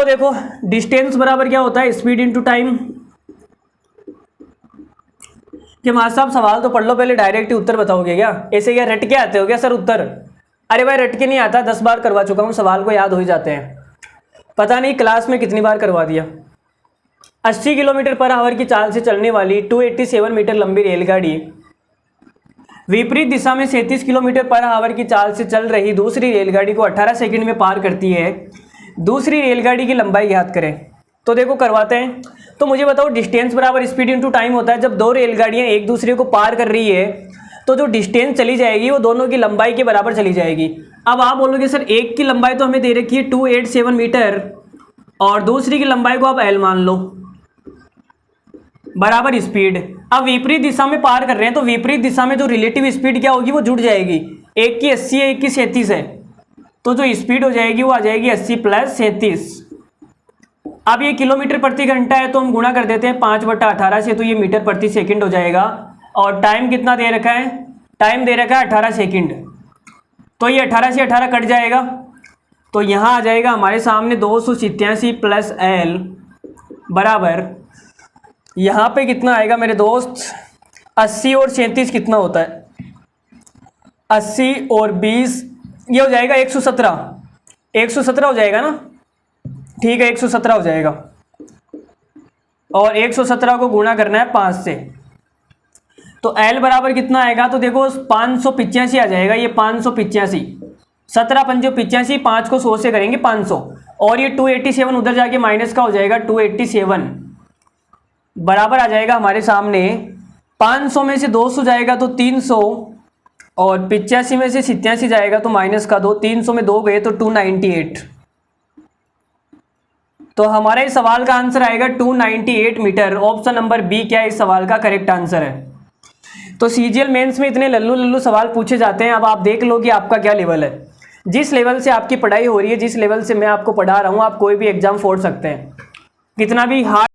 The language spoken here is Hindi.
तो देखो डिस्टेंस बराबर क्या होता है, स्पीड इनटू टाइम। कि मास्टर साहब सवाल तो पढ़ लो पहले, डायरेक्ट ही उत्तर बताओगे क्या? ऐसे क्या रट के आते हो क्या सर उत्तर? अरे भाई रट के नहीं आता, 10 बार करवा चुका हूँ, सवाल को याद हो ही जाते हैं। पता नहीं क्लास में कितनी बार करवा दिया। 80 किलोमीटर पर आवर की चाल से चलने वाली 287 मीटर लंबी रेलगाड़ी विपरीत दिशा में 37 किलोमीटर पर आवर की चाल से चल रही दूसरी रेलगाड़ी को 18 सेकंड में पार करती है। दूसरी रेलगाड़ी की लंबाई ज्ञात करें। तो देखो करवाते हैं। तो मुझे बताओ डिस्टेंस बराबर स्पीड इनटू टाइम होता है। जब दो रेलगाड़ियां एक दूसरे को पार कर रही है तो जो डिस्टेंस चली जाएगी वो दोनों की लंबाई के बराबर चली जाएगी। अब आप बोलोगे सर एक की लंबाई तो हमें दे रखी है 287 मीटर और दूसरी की लंबाई को आप एल मान लो बराबर स्पीड। अब विपरीत दिशा में पार कर रहे हैं तो विपरीत दिशा में जो रिलेटिव स्पीड क्या होगी वो जुड़ जाएगी। एक की 80 है एक की 37 है तो जो स्पीड हो जाएगी वो आ जाएगी 80 प्लस 37। अब ये किलोमीटर प्रति घंटा है तो हम गुणा कर देते हैं 5/18 से, तो ये मीटर प्रति सेकंड हो जाएगा। और टाइम कितना दे रखा है? टाइम दे रखा है 18 सेकंड। तो ये 18 से 18 कट जाएगा तो यहाँ आ जाएगा हमारे सामने 287 प्लस एल बराबर, यहाँ पे कितना आएगा मेरे दोस्त? 80 और 37 कितना होता है? 80 और 20 ये हो जाएगा 117। 117 हो जाएगा ना? ठीक है 117 हो जाएगा। और 117 को गुणा करना है 5 से, तो L बराबर कितना आएगा? तो देखो 585 आ जाएगा। ये 585, 17 पंजो 85, 5 को 100 से करेंगे 500 और ये 287 उधर जाके माइनस का हो जाएगा 287 बराबर आ जाएगा हमारे सामने 500 में से 200 जाएगा तो 300 और 85 में से 87 जाएगा तो माइनस का 2, 300 में 2 गए तो 298। तो हमारे इस सवाल का आंसर आएगा 298 मीटर। ऑप्शन नंबर बी क्या इस सवाल का करेक्ट आंसर है। तो सीजीएल मेंस में इतने लल्लू लल्लू सवाल पूछे जाते हैं। अब आप देख लो कि आपका क्या लेवल है। जिस लेवल से आपकी पढ़ाई हो रही है, जिस लेवल से मैं आपको पढ़ा रहा हूँ, आप कोई भी एग्जाम फोड़ सकते हैं, कितना भी हार्ड